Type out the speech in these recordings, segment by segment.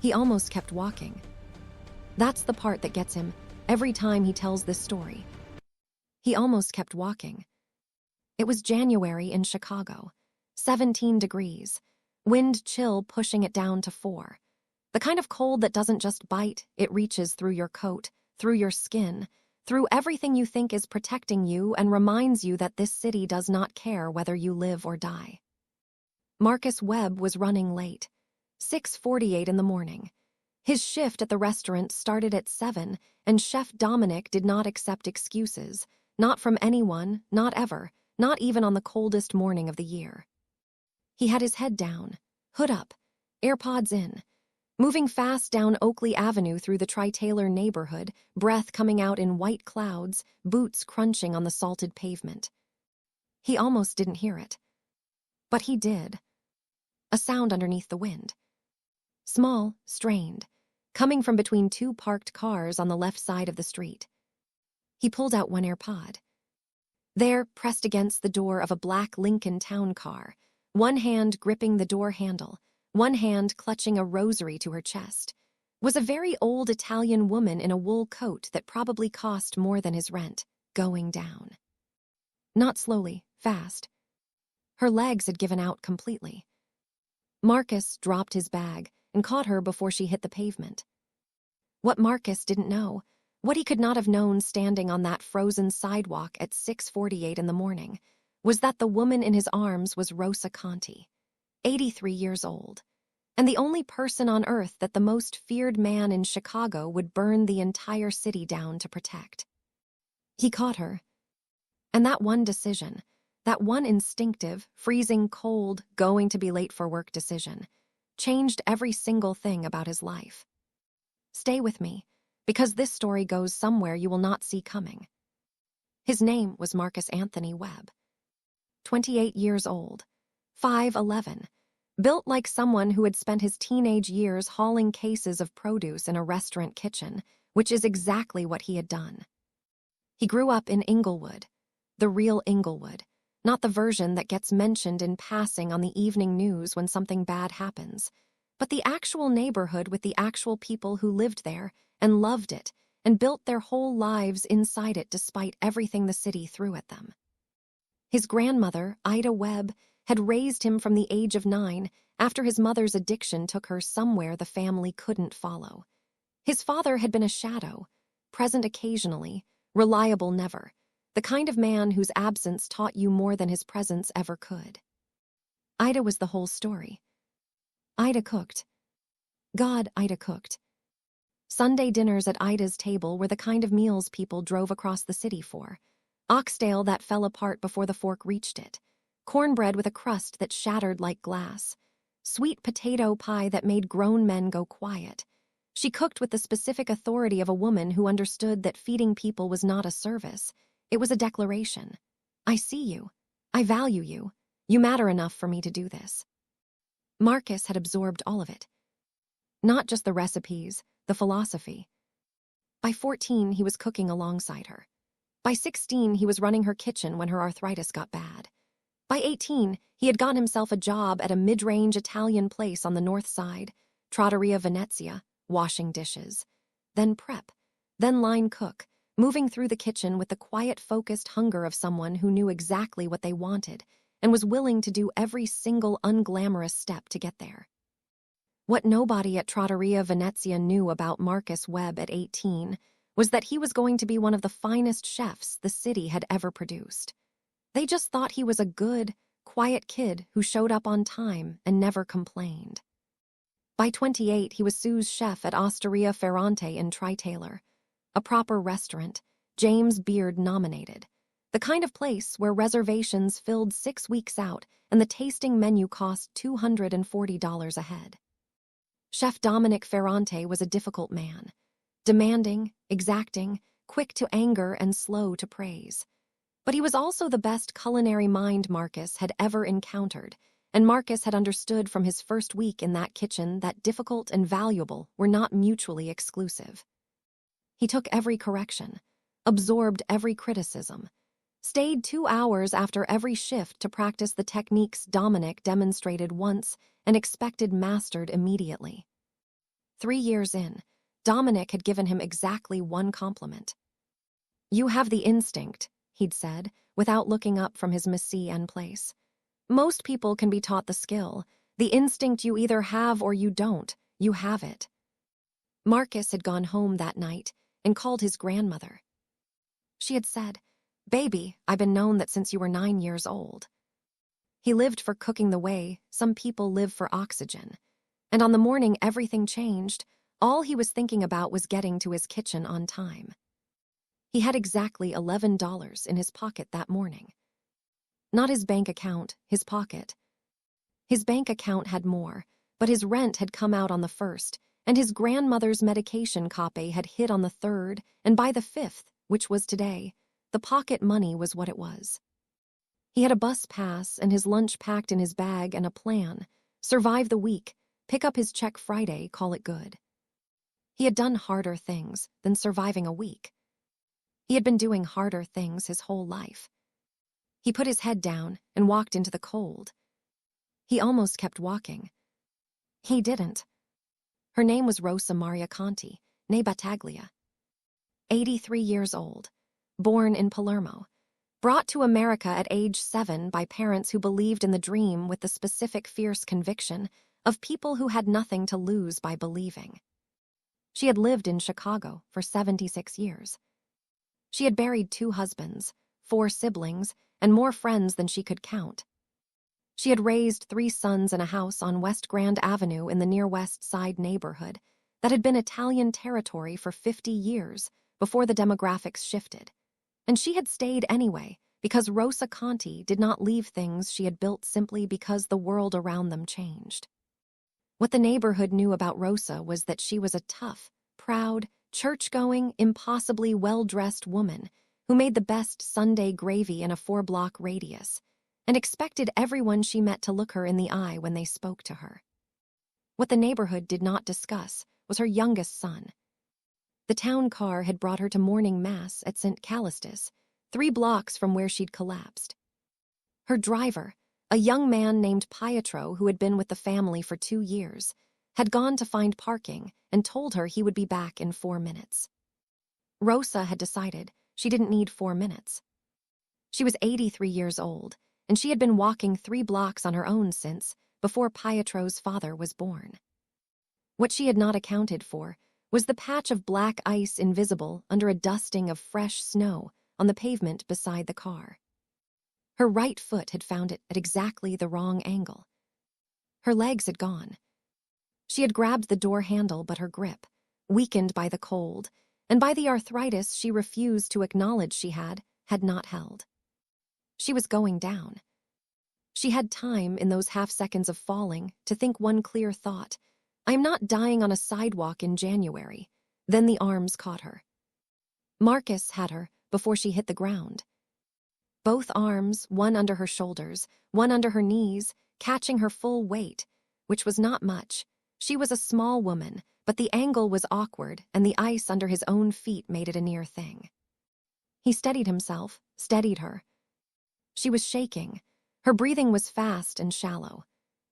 He almost kept walking. That's the part that gets him every time he tells this story. He almost kept walking. It was January in Chicago, 17 degrees, wind chill pushing it down to 4. The kind of cold that doesn't just bite, it reaches through your coat, through your skin, through everything you think is protecting you and reminds you that this city does not care whether you live or die. Marcus Webb was running late, 6:48 in the morning. His shift at the restaurant started at 7, and Chef Dominic did not accept excuses, not from anyone, not ever, not even on the coldest morning of the year. He had his head down, hood up, AirPods in, moving fast down Oakley Avenue through the Tri-Taylor neighborhood, breath coming out in white clouds, boots crunching on the salted pavement. He almost didn't hear it. But he did. A sound underneath the wind. Small, strained, coming from between two parked cars on the left side of the street. He pulled out one AirPod. There, pressed against the door of a black Lincoln Town car, one hand gripping the door handle, one hand clutching a rosary to her chest, was a very old Italian woman in a wool coat that probably cost more than his rent, going down. Not slowly, fast. Her legs had given out completely. Marcus dropped his bag and caught her before she hit the pavement. What Marcus didn't know, what he could not have known standing on that frozen sidewalk at 6:48 in the morning, was that the woman in his arms was Rosa Conti, 83 years old, and the only person on earth that the most feared man in Chicago would burn the entire city down to protect. He caught her, and that one decision, that one instinctive, freezing cold, going to be late for work decision, changed every single thing about his life. Stay with me, because this story goes somewhere you will not see coming. His name was Marcus Anthony Webb. 28 years old, 5'11", built like someone who had spent his teenage years hauling cases of produce in a restaurant kitchen, which is exactly what he had done. He grew up in Inglewood, the real Inglewood, not the version that gets mentioned in passing on the evening news when something bad happens, but the actual neighborhood with the actual people who lived there and loved it and built their whole lives inside it despite everything the city threw at them. His grandmother, Ida Webb, had raised him from the age of 9 after his mother's addiction took her somewhere the family couldn't follow. His father had been a shadow, present occasionally, reliable never, the kind of man whose absence taught you more than his presence ever could. Ida was the whole story. Ida cooked. God, Ida cooked. Sunday dinners at Ida's table were the kind of meals people drove across the city for. Oxtail that fell apart before the fork reached it. Cornbread with a crust that shattered like glass. Sweet potato pie that made grown men go quiet. She cooked with the specific authority of a woman who understood that feeding people was not a service. It was a declaration. I see you. I value you. You matter enough for me to do this. Marcus had absorbed all of it. Not just the recipes, the philosophy. By 14, he was cooking alongside her. By 16, he was running her kitchen when her arthritis got bad. By 18, he had gotten himself a job at a mid-range Italian place on the north side, Trattoria Venezia, washing dishes. Then prep, then line cook, moving through the kitchen with the quiet, focused hunger of someone who knew exactly what they wanted and was willing to do every single unglamorous step to get there. What nobody at Trattoria Venezia knew about Marcus Webb at 18 was that he was going to be one of the finest chefs the city had ever produced. They just thought he was a good, quiet kid who showed up on time and never complained. By 28, he was sous chef at Osteria Ferrante in Tri-Taylor, a proper restaurant, James Beard nominated, the kind of place where reservations filled 6 weeks out and the tasting menu cost $240 a head. Chef Dominic Ferrante was a difficult man, demanding, exacting, quick to anger and slow to praise. But he was also the best culinary mind Marcus had ever encountered, and Marcus had understood from his first week in that kitchen that difficult and valuable were not mutually exclusive. He took every correction, absorbed every criticism, stayed 2 hours after every shift to practice the techniques Dominic demonstrated once and expected mastered immediately. 3 years in, Dominic had given him exactly one compliment. "You have the instinct," he'd said, without looking up from his Messie en place. "Most people can be taught the skill. The instinct you either have or you don't. You have it." Marcus had gone home that night and called his grandmother. She had said, "Baby, I've been known that since you were 9 years old." He lived for cooking the way some people live for oxygen. And on the morning everything changed, all he was thinking about was getting to his kitchen on time. He had exactly $11 in his pocket that morning. Not his bank account, his pocket. His bank account had more, but his rent had come out on the 1st, and his grandmother's medication copay had hit on the 3rd, and by the 5th, which was today, the pocket money was what it was. He had a bus pass and his lunch packed in his bag and a plan. Survive the week, pick up his check Friday, call it good. He had done harder things than surviving a week. He had been doing harder things his whole life. He put his head down and walked into the cold. He almost kept walking. He didn't. Her name was Rosa Maria Conti, née Battaglia. 83 years old, born in Palermo, brought to America at age 7 by parents who believed in the dream with the specific fierce conviction of people who had nothing to lose by believing. She had lived in Chicago for 76 years. She had buried 2 husbands, 4 siblings, and more friends than she could count. She had raised 3 sons in a house on West Grand Avenue in the near West Side neighborhood that had been Italian territory for 50 years before the demographics shifted. And she had stayed anyway because Rosa Conti did not leave things she had built simply because the world around them changed. What the neighborhood knew about Rosa was that she was a tough, proud, church-going, impossibly well-dressed woman who made the best Sunday gravy in a 4-block radius and expected everyone she met to look her in the eye when they spoke to her. What the neighborhood did not discuss was her youngest son. The town car had brought her to morning mass at St. Callistus, 3 blocks from where she'd collapsed. Her driver, a young man named Pietro who had been with the family for 2 years, had gone to find parking and told her he would be back in 4 minutes. Rosa had decided she didn't need 4 minutes. She was 83 years old, and she had been walking 3 blocks on her own since before Pietro's father was born. What she had not accounted for was the patch of black ice invisible under a dusting of fresh snow on the pavement beside the car. Her right foot had found it at exactly the wrong angle. Her legs had gone. She had grabbed the door handle, but her grip, weakened by the cold and by the arthritis she refused to acknowledge she had not held. She was going down. She had time in those half seconds of falling to think one clear thought: I am not dying on a sidewalk in January. Then the arms caught her. Marcus had her before she hit the ground. Both arms, one under her shoulders, one under her knees, catching her full weight, which was not much. She was a small woman, but the angle was awkward, and the ice under his own feet made it a near thing. He steadied himself, steadied her. She was shaking. Her breathing was fast and shallow.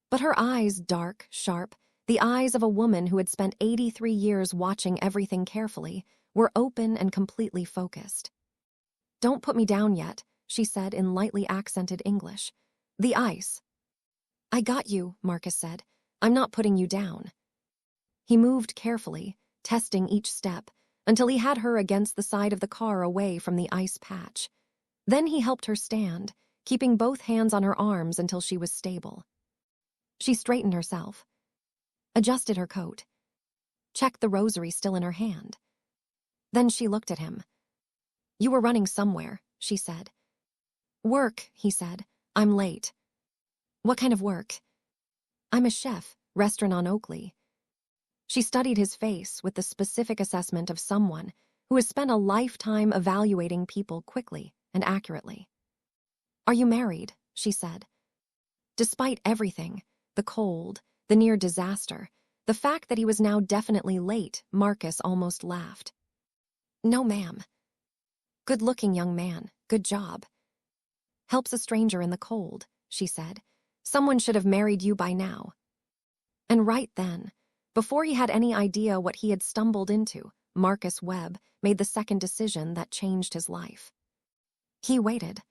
But her eyes, dark, sharp, the eyes of a woman who had spent 83 years watching everything carefully, were open and completely focused. "Don't put me down yet," she said in lightly accented English. "The ice." "I got you," Marcus said. "I'm not putting you down." He moved carefully, testing each step, until he had her against the side of the car away from the ice patch. Then he helped her stand, keeping both hands on her arms until she was stable. She straightened herself, adjusted her coat, checked the rosary still in her hand. Then she looked at him. "You were running somewhere," she said. "Work," he said. "I'm late." "What kind of work?" "I'm a chef, restaurant on Oakley." She studied his face with the specific assessment of someone who has spent a lifetime evaluating people quickly and accurately. "Are you married?" she said. Despite everything, the cold, the near disaster, the fact that he was now definitely late, Marcus almost laughed. "No, ma'am." "Good-looking young man, good job." "Helps a stranger in the cold," she said. "Someone should have married you by now." And right then, Before he had any idea what he had stumbled into, Marcus Webb made the second decision that changed his life. He waited.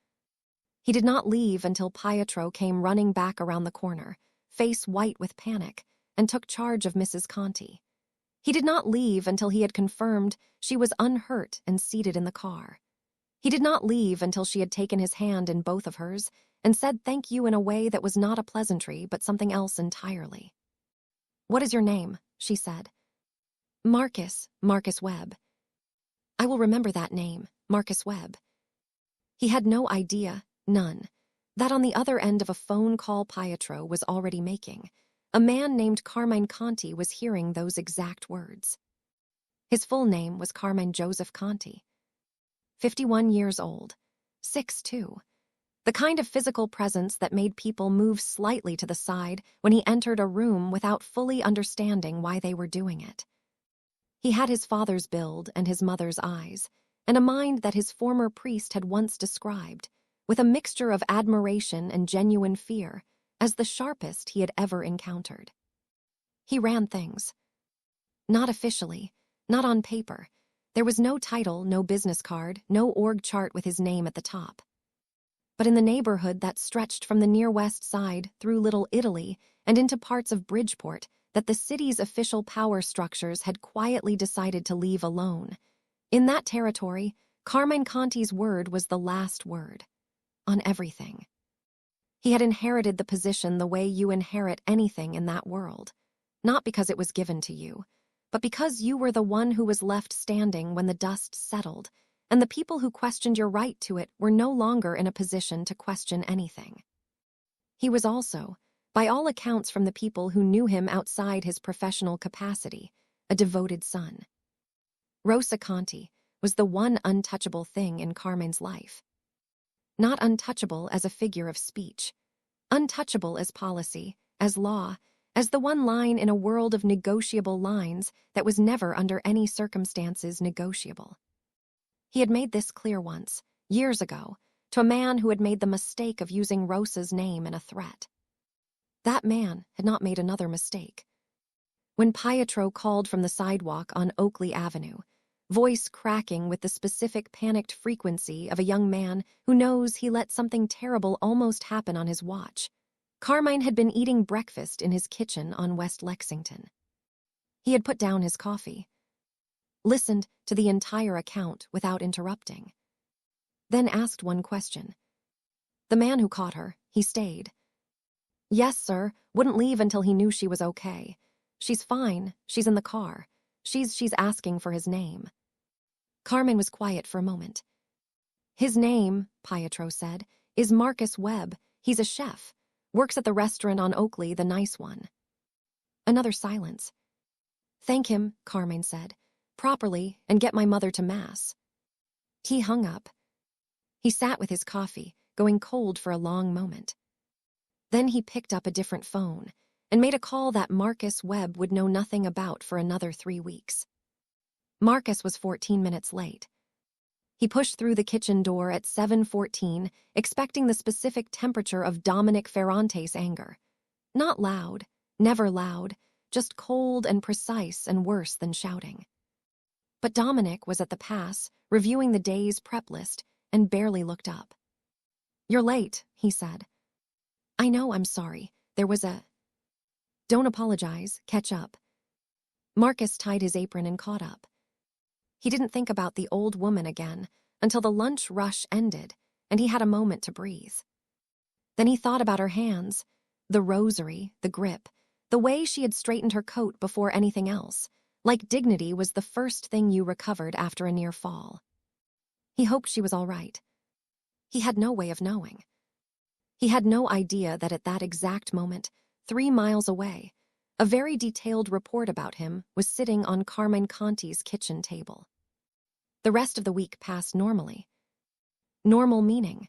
He did not leave until Pietro came running back around the corner, face white with panic, and took charge of Mrs. Conti. He did not leave until he had confirmed she was unhurt and seated in the car. He did not leave until she had taken his hand in both of hers and said thank you in a way that was not a pleasantry but something else entirely. "What is your name?" she said. Marcus Webb." "I will remember that name, Marcus Webb." He had no idea, none, that on the other end of a phone call Pietro was already making, a man named Carmine Conti was hearing those exact words. His full name was Carmine Joseph Conti. 51 years old, 6'2", the kind of physical presence that made people move slightly to the side when he entered a room without fully understanding why they were doing it. He had his father's build and his mother's eyes, and a mind that his former priest had once described, with a mixture of admiration and genuine fear, as the sharpest he had ever encountered. He ran things. Not officially, not on paper. There was no title, no business card, no org chart with his name at the top. But in the neighborhood that stretched from the near west side through Little Italy and into parts of Bridgeport that the city's official power structures had quietly decided to leave alone, in that territory, Carmine Conti's word was the last word. On everything. He had inherited the position the way you inherit anything in that world, not because it was given to you, but because you were the one who was left standing when the dust settled, and the people who questioned your right to it were no longer in a position to question anything. He was also, by all accounts from the people who knew him outside his professional capacity, a devoted son. Rosa Conti was the one untouchable thing in Carmine's life. Not untouchable as a figure of speech. Untouchable as policy, as law, as the one line in a world of negotiable lines that was never under any circumstances negotiable. He had made this clear once, years ago, to a man who had made the mistake of using Rosa's name in a threat. That man had not made another mistake. When Pietro called from the sidewalk on Oakley Avenue, voice cracking with the specific panicked frequency of a young man who knows he let something terrible almost happen on his watch, Carmine had been eating breakfast in his kitchen on West Lexington. He had put down his coffee, listened to the entire account without interrupting, then asked one question. The man who caught her, he stayed. "Yes, sir, wouldn't leave until he knew she was okay. She's fine, she's in the car. She's asking for his name." Carmine was quiet for a moment. "His name," Pietro said, "is Marcus Webb. He's a chef. Works at the restaurant on Oakley, the nice one." Another silence. "Thank him," Carmine said, "properly, and get my mother to Mass." He hung up. He sat with his coffee, going cold for a long moment. Then he picked up a different phone and made a call that Marcus Webb would know nothing about for another 3 weeks. Marcus was 14 minutes late. He pushed through the kitchen door at 7:14, expecting the specific temperature of Dominic Ferrante's anger. Not loud, never loud, just cold and precise and worse than shouting. But Dominic was at the pass, reviewing the day's prep list, and barely looked up. "You're late," he said. "I know, I'm sorry. There was a..." "Don't apologize, catch up." Marcus tied his apron and caught up. He didn't think about the old woman again until the lunch rush ended and he had a moment to breathe. Then he thought about her hands, the rosary, the grip, the way she had straightened her coat before anything else, like dignity was the first thing you recovered after a near fall. He hoped she was all right. He had no way of knowing. He had no idea that at that exact moment, 3 miles away, a very detailed report about him was sitting on Carmine Conti's kitchen table. The rest of the week passed normally. Normal meaning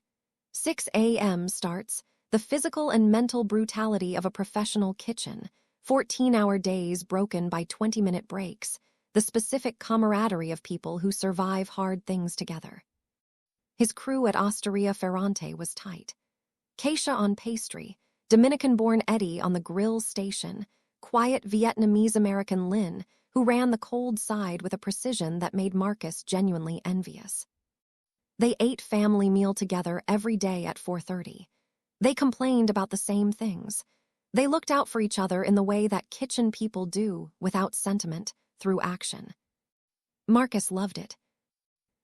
6 a.m. starts the physical and mental brutality of a professional kitchen, 14-hour days broken by 20-minute breaks, the specific camaraderie of people who survive hard things together. His crew at Osteria Ferrante was tight. Keisha on pastry, Dominican-born Eddie on the grill station, quiet Vietnamese-American Lynn, who ran the cold side with a precision that made Marcus genuinely envious. They ate family meal together every day at 4:30. They complained about the same things. They looked out for each other in the way that kitchen people do, without sentiment, through action. Marcus loved it.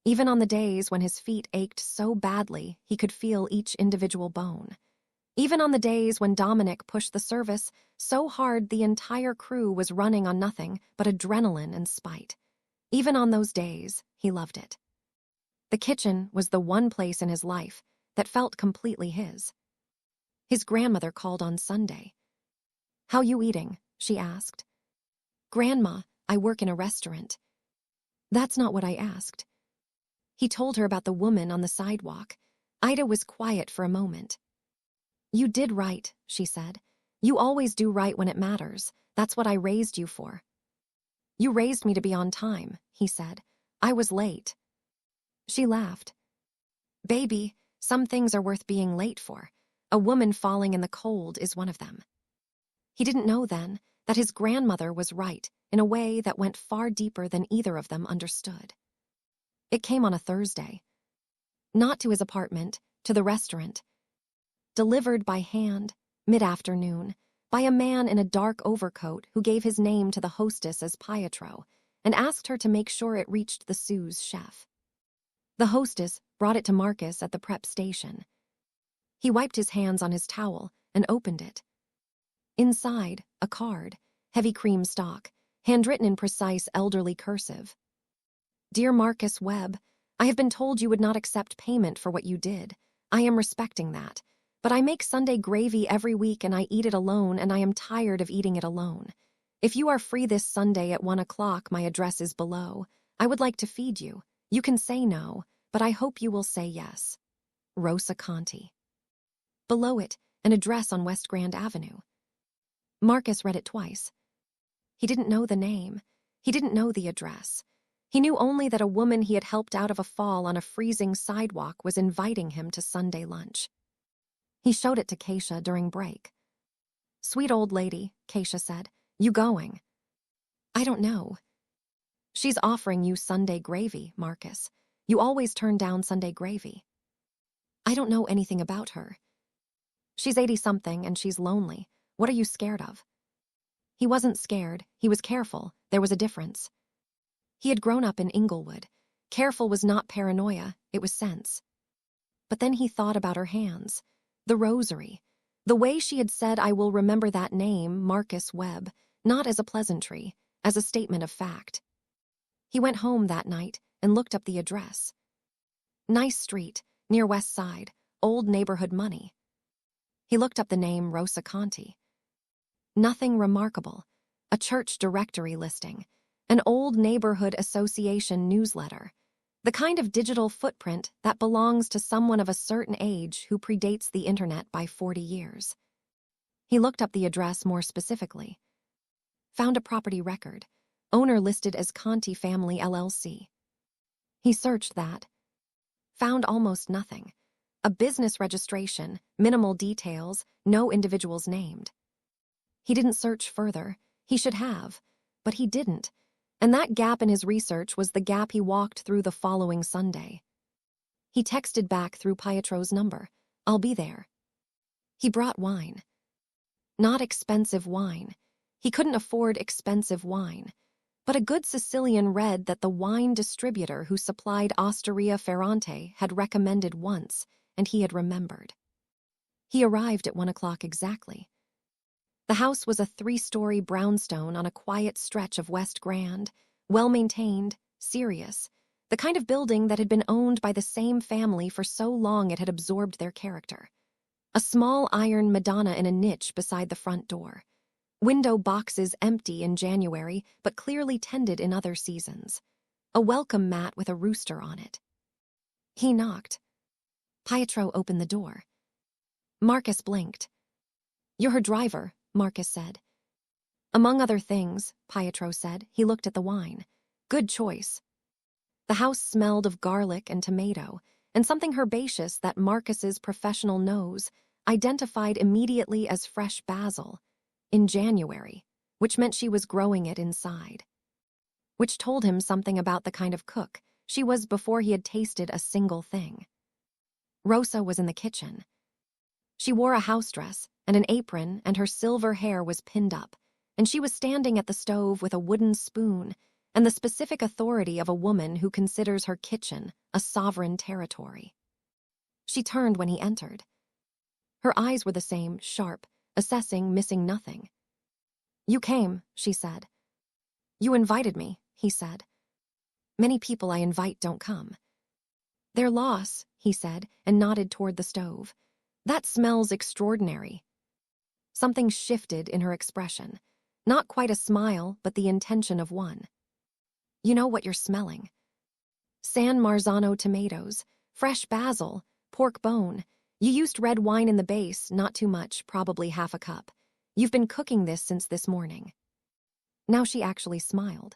Even on the days when his feet ached so badly he could feel each individual bone. Even on the days when Dominic pushed the service so hard the entire crew was running on nothing but adrenaline and spite. Even on those days, he loved it. The kitchen was the one place in his life that felt completely his. His grandmother called on Sunday. "How you eating?" she asked. "Grandma, I work in a restaurant." "That's not what I asked." He told her about the woman on the sidewalk. Ida was quiet for a moment. "You did right," she said. "You always do right when it matters. That's what I raised you for." "You raised me to be on time," he said. "I was late." She laughed. "Baby, some things are worth being late for. A woman falling in the cold is one of them." He didn't know then that his grandmother was right in a way that went far deeper than either of them understood. It came on a Thursday. Not to his apartment, to the restaurant. Delivered by hand, mid-afternoon, by a man in a dark overcoat who gave his name to the hostess as Pietro and asked her to make sure it reached the sous chef. The hostess brought it to Marcus at the prep station. He wiped his hands on his towel and opened it. Inside, a card, heavy cream stock, handwritten in precise elderly cursive. "Dear Marcus Webb, I have been told you would not accept payment for what you did. I am respecting that. But I make Sunday gravy every week and I eat it alone and I am tired of eating it alone. If you are free this Sunday at 1 o'clock, my address is below. I would like to feed you. You can say no, but I hope you will say yes. Rosa Conti." Below it, an address on West Grand Avenue. Marcus read it twice. He didn't know the name. He didn't know the address. He knew only that a woman he had helped out of a fall on a freezing sidewalk was inviting him to Sunday lunch. He showed it to Keisha during break. "Sweet old lady," Keisha said. "You going?" "I don't know." "She's offering you Sunday gravy, Marcus. You always turn down Sunday gravy." "I don't know anything about her." "She's 80-something and she's lonely. What are you scared of?" He wasn't scared. He was careful. There was a difference. He had grown up in Inglewood. Careful was not paranoia, it was sense. But then he thought about her hands. The rosary. The way she had said, "I will remember that name, Marcus Webb," not as a pleasantry, as a statement of fact. He went home that night and looked up the address. Nice street, near West Side, old neighborhood money. He looked up the name Rosa Conti. Nothing remarkable. A church directory listing. An old neighborhood association newsletter. The kind of digital footprint that belongs to someone of a certain age who predates the internet by 40 years. He looked up the address more specifically. Found a property record. Owner listed as Conti Family LLC. He searched that. Found almost nothing. A business registration, minimal details, no individuals named. He didn't search further. He should have. But he didn't. And that gap in his research was the gap he walked through the following Sunday. He texted back through Pietro's number. "I'll be there." He brought wine. Not expensive wine. He couldn't afford expensive wine. But a good Sicilian red that the wine distributor who supplied Osteria Ferrante had recommended once, and he had remembered. He arrived at 1 o'clock exactly. The house was a 3-story brownstone on a quiet stretch of West Grand, well-maintained, serious, the kind of building that had been owned by the same family for so long it had absorbed their character. A small iron Madonna in a niche beside the front door. Window boxes empty in January, but clearly tended in other seasons. A welcome mat with a rooster on it. He knocked. Pietro opened the door. Marcus blinked. "You're her driver," Marcus said. "Among other things," Pietro said. He looked at the wine. "Good choice." The house smelled of garlic and tomato, and something herbaceous that Marcus's professional nose identified immediately as fresh basil. In January. which meant she was growing it inside, which told him something about the kind of cook she was before he had tasted a single thing. Rosa was in the kitchen. She wore a house dress and an apron, and her silver hair was pinned up, and she was standing at the stove with a wooden spoon and the specific authority of a woman who considers her kitchen a sovereign territory. She turned when he entered. Her eyes were the same, sharp, assessing, missing nothing. "You came," she said. "You invited me," he said. "Many people I invite don't come." "Their loss," he said, and nodded toward the stove. "That smells extraordinary." Something shifted in her expression. Not quite a smile, but the intention of one. "You know what you're smelling. San Marzano tomatoes, fresh basil, pork bone. You used red wine in the base, not too much, probably half a cup. You've been cooking this since this morning." Now she actually smiled.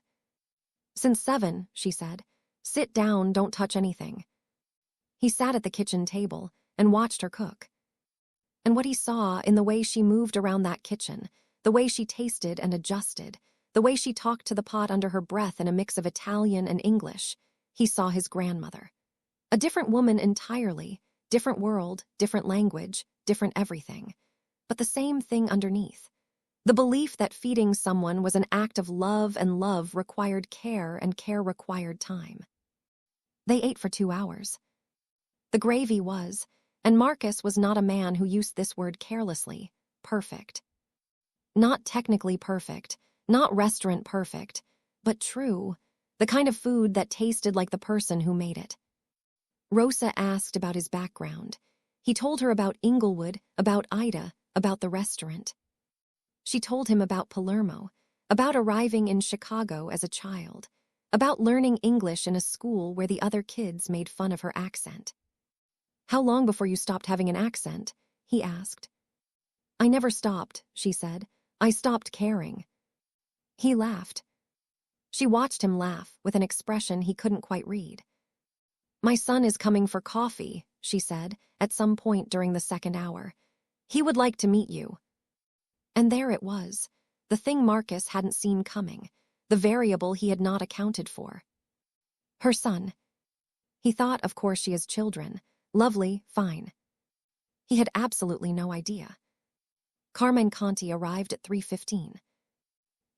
"Since 7, she said. "Sit down, don't touch anything." He sat at the kitchen table and watched her cook. And what he saw in the way she moved around that kitchen, the way she tasted and adjusted, the way she talked to the pot under her breath in a mix of Italian and English, he saw his grandmother. A different woman entirely, different world, different language, different everything. But the same thing underneath. The belief that feeding someone was an act of love, and love required care, and care required time. They ate for 2 hours. The gravy was, and Marcus was not a man who used this word carelessly, perfect. Not technically perfect, not restaurant perfect, but true, the kind of food that tasted like the person who made it. Rosa asked about his background. He told her about Inglewood, about Ida, about the restaurant. She told him about Palermo, about arriving in Chicago as a child, about learning English in a school where the other kids made fun of her accent. "How long before you stopped having an accent?" he asked. "I never stopped," she said. "I stopped caring." He laughed. She watched him laugh with an expression he couldn't quite read. "My son is coming for coffee," she said, at some point during the second hour. "He would like to meet you." And there it was, the thing Marcus hadn't seen coming, the variable he had not accounted for. Her son. He thought, of course she has children. Lovely, fine. He had absolutely no idea. Carmine Conti arrived at 3:15.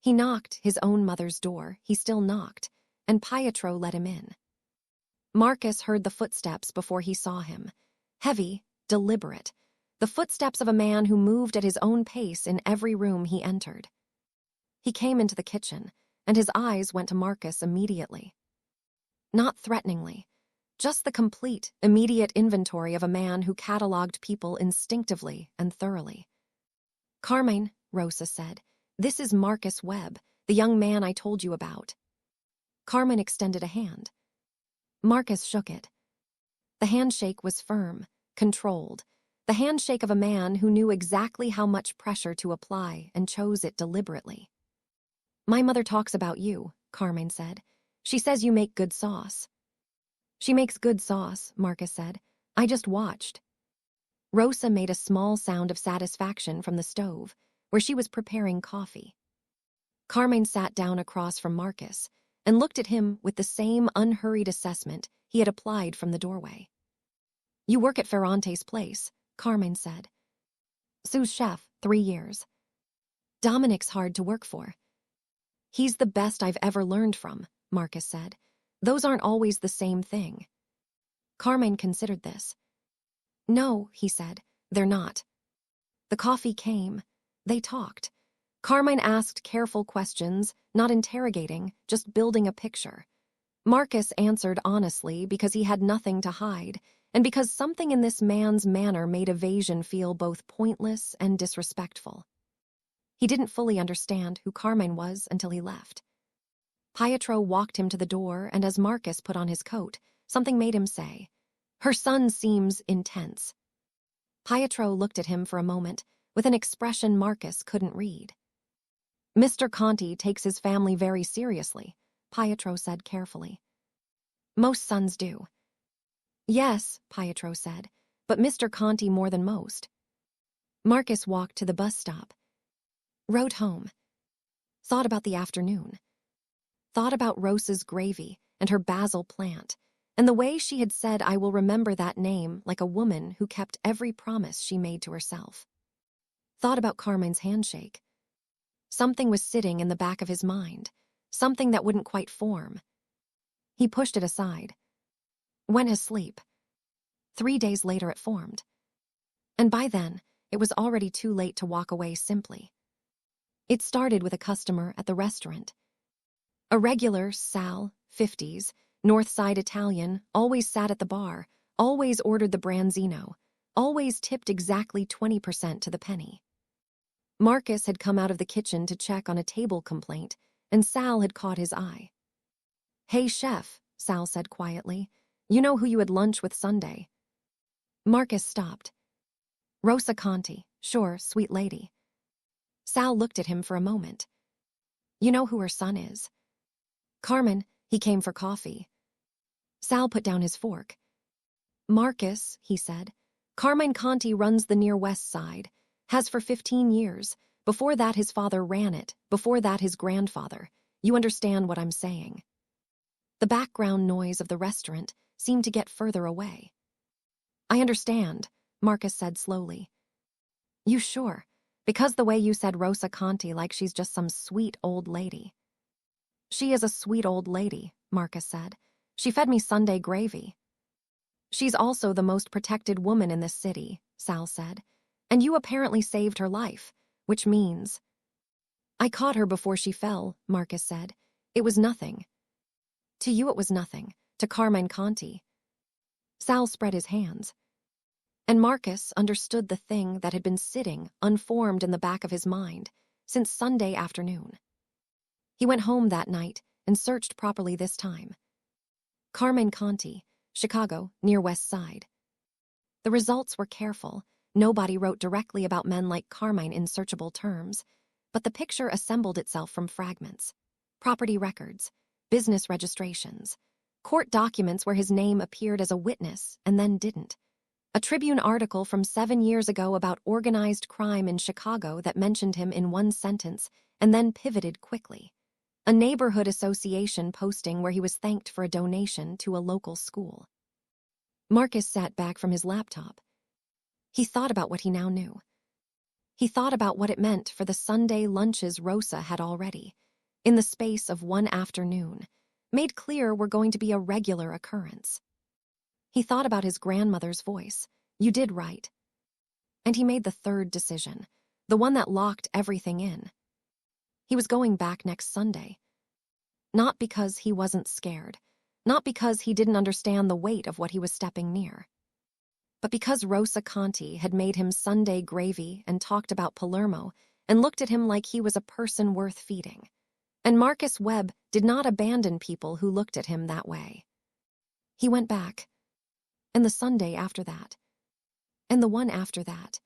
He knocked his own mother's door, he still knocked, and Pietro let him in. Marcus heard the footsteps before he saw him. Heavy, deliberate, the footsteps of a man who moved at his own pace in every room he entered. He came into the kitchen, and his eyes went to Marcus immediately. Not threateningly, just the complete, immediate inventory of a man who catalogued people instinctively and thoroughly. "Carmine," Rosa said, "this is Marcus Webb, the young man I told you about." Carmine extended a hand. Marcus shook it. The handshake was firm, controlled, the handshake of a man who knew exactly how much pressure to apply and chose it deliberately. "My mother talks about you," Carmine said. "She says you make good sauce." "She makes good sauce," Marcus said. "I just watched." Rosa made a small sound of satisfaction from the stove, where she was preparing coffee. Carmine sat down across from Marcus and looked at him with the same unhurried assessment he had applied from the doorway. "You work at Ferrante's place," Carmine said. "Sous chef, 3 years. Dominic's hard to work for." "He's the best I've ever learned from," Marcus said. "Those aren't always the same thing." Carmine considered this. "No," he said, "they're not." The coffee came. They talked. Carmine asked careful questions, not interrogating, just building a picture. Marcus answered honestly because he had nothing to hide, and because something in this man's manner made evasion feel both pointless and disrespectful. He didn't fully understand who Carmine was until he left. Pietro walked him to the door, and as Marcus put on his coat, something made him say, "Her son seems intense." Pietro looked at him for a moment, with an expression Marcus couldn't read. "Mr. Conti takes his family very seriously," Pietro said carefully. "Most sons do." "Yes," Pietro said, "but Mr. Conti more than most." Marcus walked to the bus stop. Rode home. thought about the afternoon, thought about Rosa's gravy and her basil plant, and the way she had said, "I will remember that name," like a woman who kept every promise she made to herself. Thought about Carmine's handshake. Something was sitting in the back of his mind, something that wouldn't quite form. He pushed it aside, went asleep. 3 days later it formed. And by then, it was already too late to walk away simply. It started with a customer at the restaurant. A regular Sal, 50s, North Side Italian, always sat at the bar, always ordered the branzino, always tipped exactly 20% to the penny. Marcus had come out of the kitchen to check on a table complaint, and Sal had caught his eye. "Hey, chef," Sal said quietly. "You know who you had lunch with Sunday?" Marcus stopped. "Rosa Conti, sure, sweet lady." Sal looked at him for a moment. "You know who her son is?" "Carmen, he came for coffee." Sal put down his fork. "Marcus," he said, "Carmine Conti runs the Near West Side, has for 15 years. Before that his father ran it, before that his grandfather. You understand what I'm saying?" The background noise of the restaurant seemed to get further away. "I understand," Marcus said slowly. "You sure? Because the way you said Rosa Conti like she's just some sweet old lady." "She is a sweet old lady," Marcus said. "She fed me Sunday gravy." "She's also the most protected woman in this city," Sal said. "And you apparently saved her life, which means—" "I caught her before she fell," Marcus said. "It was nothing." "To you it was nothing. To Carmine Conti." Sal spread his hands. And Marcus understood the thing that had been sitting unformed in the back of his mind since Sunday afternoon. He went home that night and searched properly this time. Carmine Conti, Chicago, Near West Side. The results were careful. Nobody wrote directly about men like Carmine in searchable terms, but the picture assembled itself from fragments. Property records, business registrations, court documents where his name appeared as a witness and then didn't. A Tribune article from 7 years ago about organized crime in Chicago that mentioned him in one sentence and then pivoted quickly. A neighborhood association posting where he was thanked for a donation to a local school. Marcus sat back from his laptop. He thought about what he now knew. He thought about what it meant for the Sunday lunches Rosa had already, in the space of one afternoon, made clear were going to be a regular occurrence. He thought about his grandmother's voice. "You did right." And he made the third decision, the one that locked everything in. He was going back next Sunday. Not because he wasn't scared, not because he didn't understand the weight of what he was stepping near, but because Rosa Conti had made him Sunday gravy and talked about Palermo and looked at him like he was a person worth feeding. And Marcus Webb did not abandon people who looked at him that way. He went back. And the Sunday after that. And the one after that.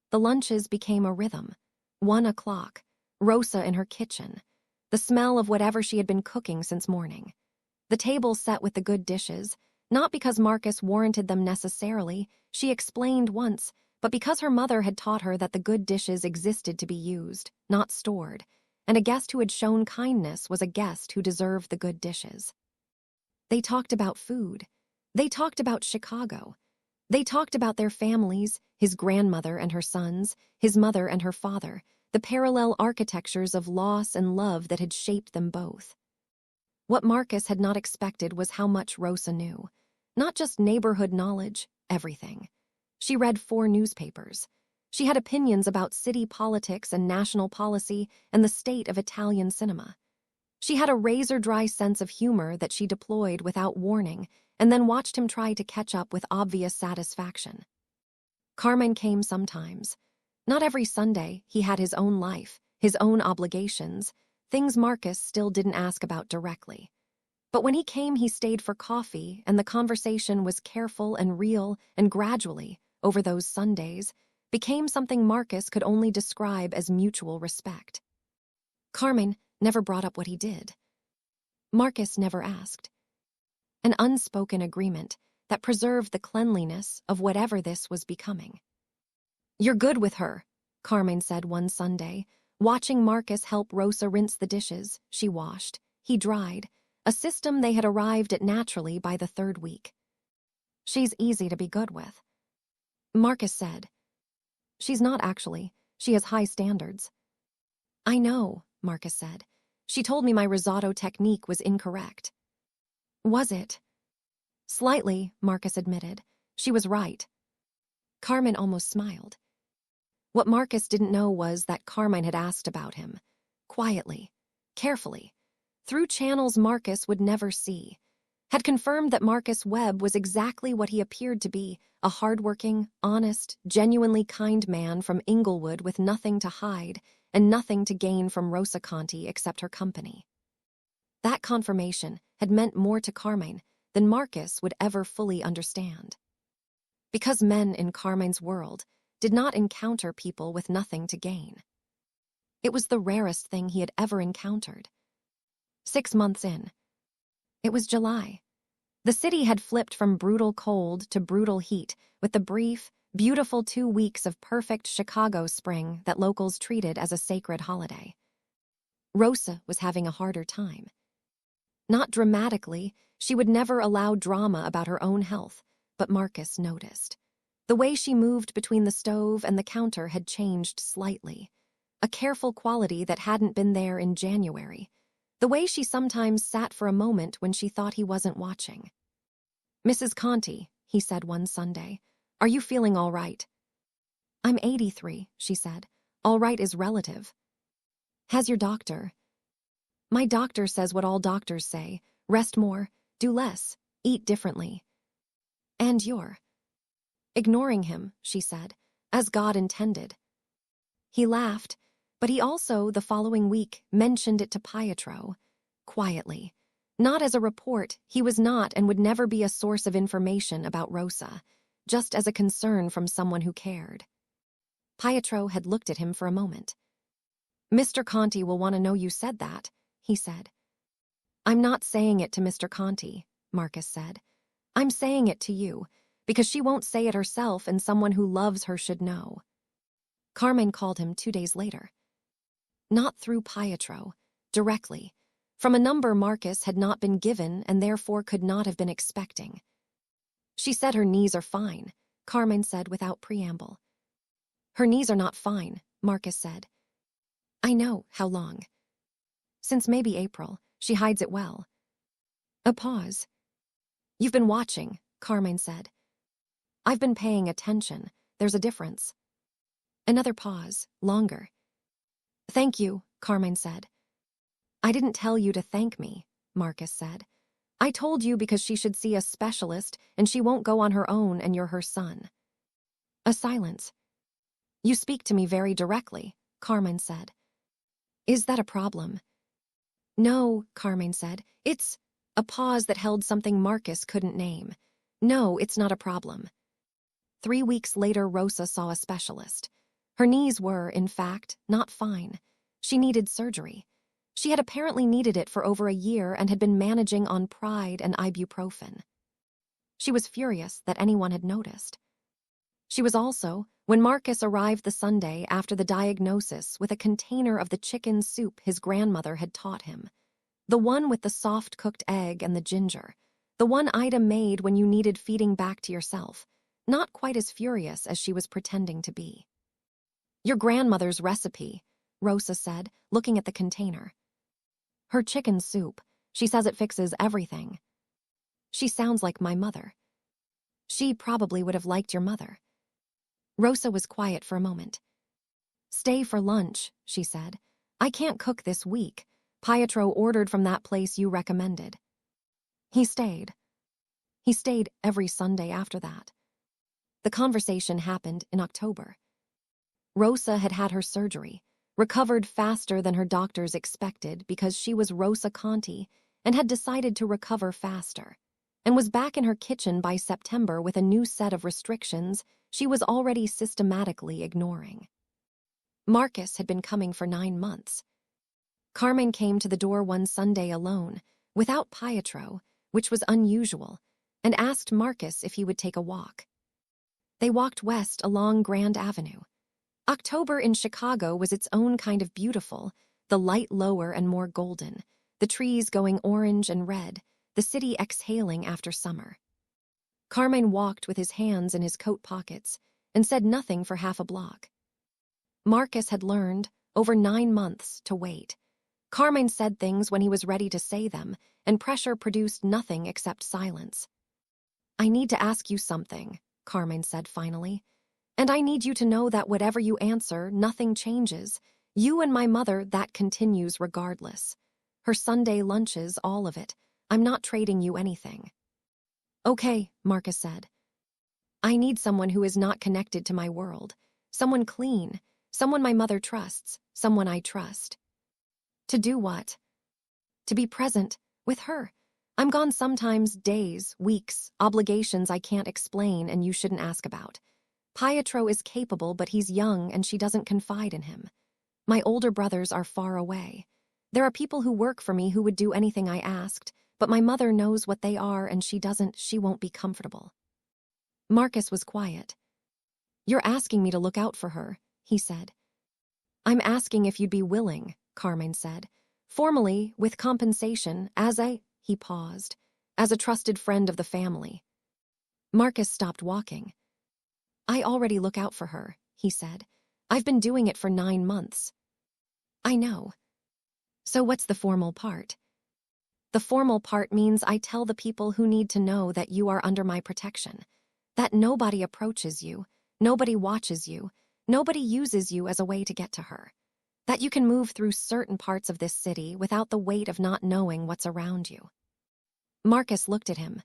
The lunches became a rhythm. 1 o'clock. Rosa in her kitchen. The smell of whatever she had been cooking since morning. The table set with the good dishes, not because Marcus warranted them necessarily, she explained once, but because her mother had taught her that the good dishes existed to be used, not stored, and a guest who had shown kindness was a guest who deserved the good dishes. They talked about food. They talked about Chicago. They talked about their families, his grandmother and her sons, his mother and her father, the parallel architectures of loss and love that had shaped them both. What Marcus had not expected was how much Rosa knew. Not just neighborhood knowledge, everything. She read 4 newspapers. She had opinions about city politics and national policy and the state of Italian cinema. She had a razor-dry sense of humor that she deployed without warning and then watched him try to catch up with obvious satisfaction. Carmine came sometimes. Not every Sunday. He had his own life, his own obligations, things Marcus still didn't ask about directly. But when he came, he stayed for coffee, and the conversation was careful and real and gradually, over those Sundays, became something Marcus could only describe as mutual respect. Carmine never brought up what he did. Marcus never asked. An unspoken agreement that preserved the cleanliness of whatever this was becoming. "You're good with her," Carmine said one Sunday, Watching Marcus help Rosa rinse the dishes she washed, he dried, a system they had arrived at naturally by the third week. "She's easy to be good with," Marcus said. "She's not actually. She has high standards." "I know," Marcus said. "She told me my risotto technique was incorrect." "Was it?" "Slightly," Marcus admitted. "She was right." Carmen almost smiled. What Marcus didn't know was that Carmine had asked about him. Quietly, carefully, through channels Marcus would never see. Had confirmed that Marcus Webb was exactly what he appeared to be, a hardworking, honest, genuinely kind man from Inglewood with nothing to hide and nothing to gain from Rosa Conti except her company. That confirmation had meant more to Carmine than Marcus would ever fully understand. Because men in Carmine's world did not encounter people with nothing to gain. It was the rarest thing he had ever encountered. 6 months in. It was July. The city had flipped from brutal cold to brutal heat with the brief, beautiful 2 weeks of perfect Chicago spring that locals treated as a sacred holiday. Rosa was having a harder time. Not dramatically, she would never allow drama about her own health, but Marcus noticed. The way she moved between the stove and the counter had changed slightly, a careful quality that hadn't been there in January. The way she sometimes sat for a moment when she thought he wasn't watching. "Mrs. Conti," he said one Sunday, "are you feeling all right?" "I'm 83, she said. "All right is relative." "Has your doctor?" "My doctor says what all doctors say. Rest more, do less, eat differently." "And you're ignoring him," she said, "as God intended." He laughed, but he also, the following week, mentioned it to Pietro, quietly. Not as a report, he was not and would never be a source of information about Rosa, just as a concern from someone who cared. Pietro had looked at him for a moment. "Mr. Conti will want to know you said that," he said. "I'm not saying it to Mr. Conti," Marcus said. "I'm saying it to you, because she won't say it herself and someone who loves her should know." Carmen called him 2 days later. Not through Pietro, directly, from a number Marcus had not been given and therefore could not have been expecting. "She said her knees are fine," Carmen said without preamble. "Her knees are not fine," Marcus said. "I know, how long?" "Since maybe April. She hides it well." A pause. "You've been watching," Carmen said. "I've been paying attention. There's a difference." Another pause, longer. "Thank you," Carmen said. "I didn't tell you to thank me," Marcus said. "I told you because she should see a specialist and she won't go on her own and you're her son." A silence. "You speak to me very directly," Carmen said. "Is that a problem?" "No," Carmen said. "It's..." A pause that held something Marcus couldn't name. "No, it's not a problem." 3 weeks later, Rosa saw a specialist. Her knees were, in fact, not fine. She needed surgery. She had apparently needed it for over a year and had been managing on Pride and ibuprofen. She was furious that anyone had noticed. She was also, when Marcus arrived the Sunday after the diagnosis with a container of the chicken soup his grandmother had taught him. The one with the soft cooked egg and the ginger. The one item made when you needed feeding back to yourself. Not quite as furious as she was pretending to be. "Your grandmother's recipe," Rosa said, looking at the container. "Her chicken soup. She says it fixes everything." "She sounds like my mother." "She probably would have liked your mother." Rosa was quiet for a moment. "Stay for lunch," she said. "I can't cook this week. Pietro ordered from that place you recommended." He stayed. He stayed every Sunday after that. The conversation happened in October. Rosa had had her surgery, recovered faster than her doctors expected because she was Rosa Conti and had decided to recover faster, and was back in her kitchen by September with a new set of restrictions she was already systematically ignoring. Marcus had been coming for 9 months. Carmen came to the door one Sunday alone, without Pietro, which was unusual, and asked Marcus if he would take a walk. They walked west along Grand Avenue. October in Chicago was its own kind of beautiful, the light lower and more golden, the trees going orange and red, the city exhaling after summer. Carmine walked with his hands in his coat pockets and said nothing for half a block. Marcus had learned, over 9 months, to wait. Carmine said things when he was ready to say them, and pressure produced nothing except silence. "I need to ask you something," Carmine said finally. "And I need you to know that whatever you answer, nothing changes. You and my mother, that continues regardless. Her Sunday lunches, all of it. I'm not trading you anything." "Okay," Marcus said. "I need someone who is not connected to my world. Someone clean. Someone my mother trusts. Someone I trust." "To do what?" "To be present. With her. I'm gone sometimes days, weeks, obligations I can't explain and you shouldn't ask about. Pietro is capable, but he's young and she doesn't confide in him. My older brothers are far away. There are people who work for me who would do anything I asked, but my mother knows what they are and she won't be comfortable." Marcus was quiet. "You're asking me to look out for her," he said. "I'm asking if you'd be willing," Carmine said. "Formally, with compensation, he paused, "as a trusted friend of the family." Marcus stopped walking. "I already look out for her," he said. "I've been doing it for 9 months." "I know. So what's the formal part?" "The formal part means I tell the people who need to know that you are under my protection, that nobody approaches you, nobody watches you, nobody uses you as a way to get to her, that you can move through certain parts of this city without the weight of not knowing what's around you." Marcus looked at him.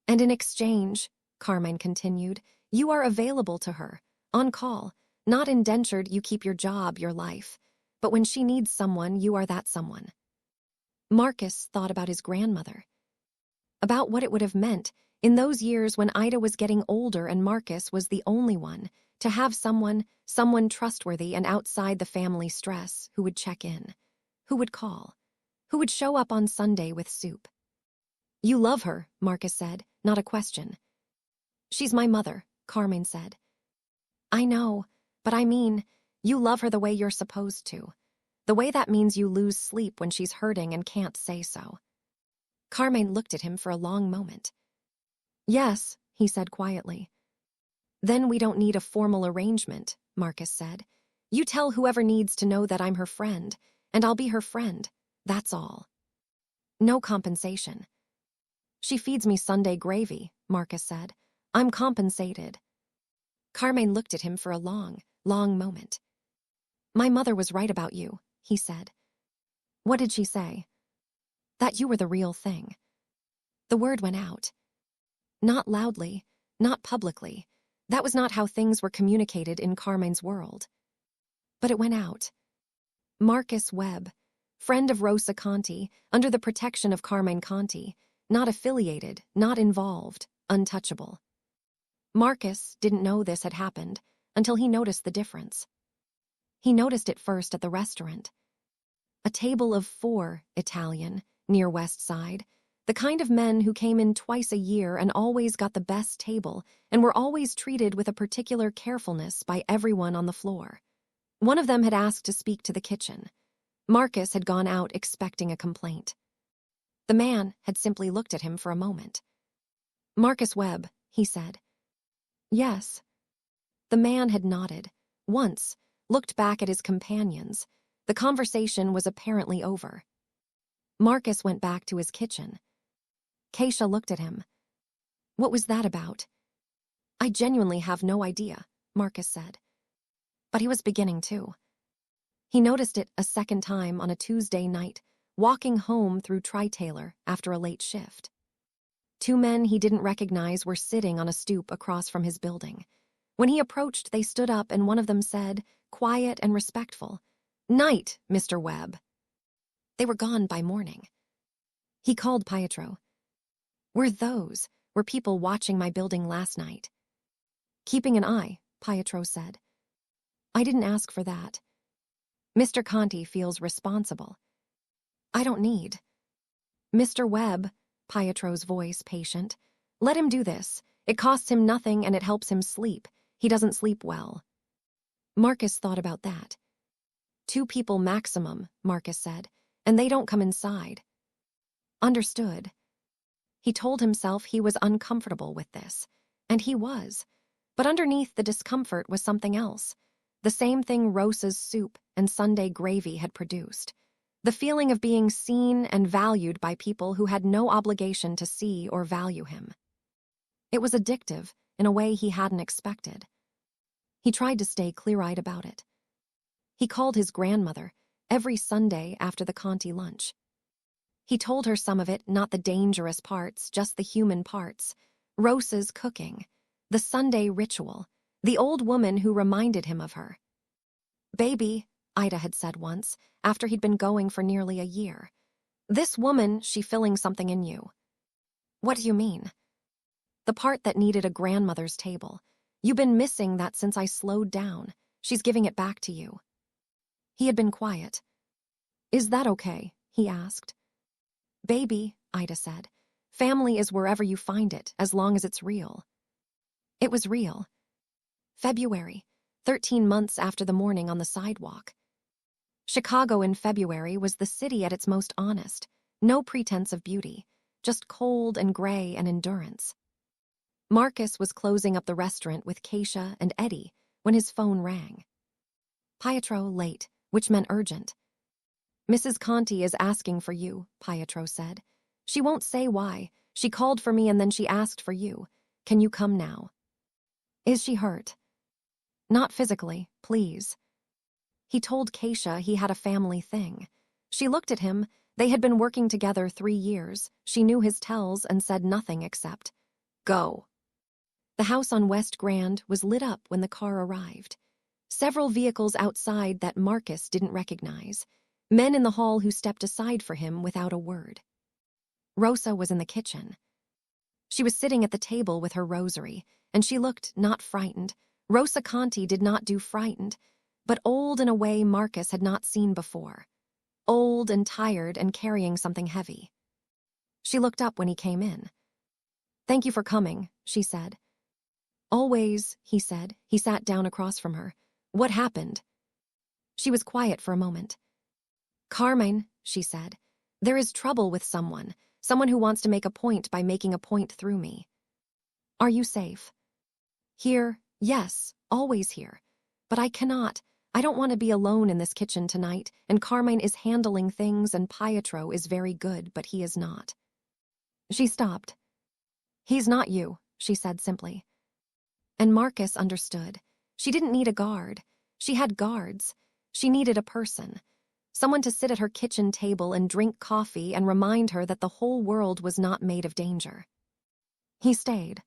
"And in exchange," Carmine continued, "you are available to her, on call, not indentured. You keep your job, your life. But when she needs someone, you are that someone." Marcus thought about his grandmother. About what it would have meant, in those years when Ida was getting older and Marcus was the only one, to have someone trustworthy and outside the family stress, who would check in, who would call, who would show up on Sunday with soup. "You love her," Marcus said, not a question. "She's my mother," Carmine said. "I know, but I mean, you love her the way you're supposed to. The way that means you lose sleep when she's hurting and can't say so." Carmine looked at him for a long moment. "Yes," he said quietly. "Then we don't need a formal arrangement," Marcus said. "You tell whoever needs to know that I'm her friend, and I'll be her friend. That's all. No compensation." "She feeds me Sunday gravy," Marcus said. "I'm compensated." Carmine looked at him for a long, long moment. "My mother was right about you," he said. "What did she say?" "That you were the real thing." The word went out. Not loudly, not publicly. That was not how things were communicated in Carmine's world. But it went out. Marcus Webb, friend of Rosa Conti, under the protection of Carmine Conti, not affiliated, not involved, untouchable. Marcus didn't know this had happened until he noticed the difference. He noticed it first at the restaurant. A table of 4 Italian, near West Side, the kind of men who came in twice a year and always got the best table and were always treated with a particular carefulness by everyone on the floor. One of them had asked to speak to the kitchen. Marcus had gone out expecting a complaint. The man had simply looked at him for a moment. "Marcus Webb," he said. "Yes." The man had nodded, once, looked back at his companions. The conversation was apparently over. Marcus went back to his kitchen. Keisha looked at him. "What was that about?" "I genuinely have no idea," Marcus said. But he was beginning to. He noticed it a second time on a Tuesday night, walking home through Tri-Taylor after a late shift. 2 men he didn't recognize were sitting on a stoop across from his building. When he approached, they stood up and one of them said, quiet and respectful, "Night, Mr. Webb." They were gone by morning. He called Pietro. Were people watching my building last night?" "Keeping an eye," Pietro said. "I didn't ask for that. Mr. Conti feels responsible. I don't need." "Mr. Webb," Pietro's voice patient, "let him do this. It costs him nothing and it helps him sleep. He doesn't sleep well." Marcus thought about that. 2 people maximum, Marcus said, and they don't come inside. Understood. He told himself he was uncomfortable with this, and he was. But underneath the discomfort was something else. The same thing Rosa's soup and Sunday gravy had produced. The feeling of being seen and valued by people who had no obligation to see or value him. It was addictive in a way he hadn't expected. He tried to stay clear-eyed about it. He called his grandmother every Sunday after the Conti lunch. He told her some of it, not the dangerous parts, just the human parts. Rosa's cooking, the Sunday ritual, the old woman who reminded him of her. "Baby," Ida had said once, after he'd been going for nearly a year. "This woman, she filling something in you." "What do you mean?" "The part that needed a grandmother's table. You've been missing that since I slowed down. She's giving it back to you." He had been quiet. "Is that okay?" he asked. "Baby," Ida said, "family is wherever you find it, as long as it's real." It was real. February, 13 months after the morning on the sidewalk. Chicago in February was the city at its most honest. No pretense of beauty, just cold and gray and endurance. Marcus was closing up the restaurant with Keisha and Eddie when his phone rang. "Pietro, late," which meant urgent. "Mrs. Conti is asking for you," Pietro said. "She won't say why. She called for me and then she asked for you. Can you come now?" "Is she hurt?" "Not physically, please." He told Keisha he had a family thing. She looked at him. They had been working together 3 years. She knew his tells and said nothing except, "Go." The house on West Grand was lit up when the car arrived. Several vehicles outside that Marcus didn't recognize. Men in the hall who stepped aside for him without a word. Rosa was in the kitchen. She was sitting at the table with her rosary, and she looked not frightened. Rosa Conti did not do frightened, but old in a way Marcus had not seen before. Old and tired and carrying something heavy. She looked up when he came in. "Thank you for coming," she said. "Always," he said. He sat down across from her. "What happened?" She was quiet for a moment. "Carmine," she said, "there is trouble with someone who wants to make a point by making a point through me." "Are you safe?" "Here, yes, always here. But I don't want to be alone in this kitchen tonight, and Carmine is handling things and Pietro is very good, but he is not." She stopped. "He's not you," she said simply. And Marcus understood. She didn't need a guard. She had guards. She needed a person. Someone to sit at her kitchen table and drink coffee and remind her that the whole world was not made of danger. He stayed.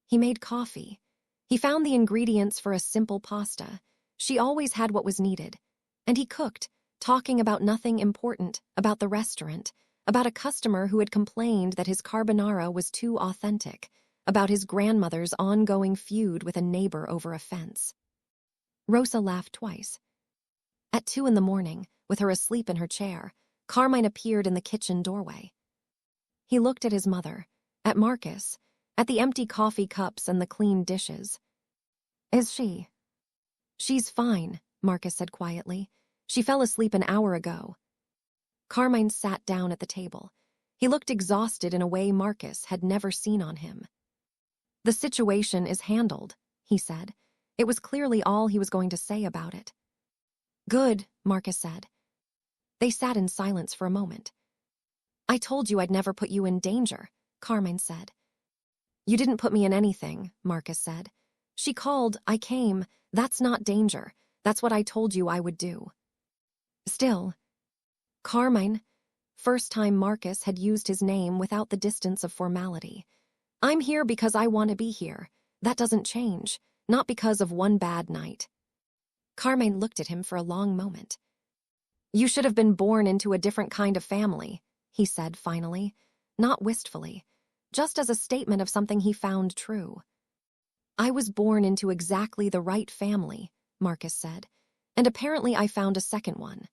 He made coffee. He found the ingredients for a simple pasta. She always had what was needed. And he cooked, talking about nothing important, about the restaurant, about a customer who had complained that his carbonara was too authentic, about his grandmother's ongoing feud with a neighbor over a fence. Rosa laughed twice. At 2 in the morning, with her asleep in her chair, Carmine appeared in the kitchen doorway. He looked at his mother, at Marcus, at the empty coffee cups and the clean dishes. "Is she?" "She's fine," Marcus said quietly. "She fell asleep an hour ago." Carmine sat down at the table. He looked exhausted in a way Marcus had never seen on him. "The situation is handled," he said. It was clearly all he was going to say about it. "Good," Marcus said. They sat in silence for a moment. "I told you I'd never put you in danger," Carmine said. "You didn't put me in anything," Marcus said. "She called, I came. That's not danger. That's what I told you I would do." Still, Carmine, first time Marcus had used his name without the distance of formality. "I'm here because I want to be here. That doesn't change, not because of one bad night." Carmine looked at him for a long moment. "You should have been born into a different kind of family," he said finally, not wistfully, just as a statement of something he found true. "I was born into exactly the right family," Marcus said, "and apparently I found a second one."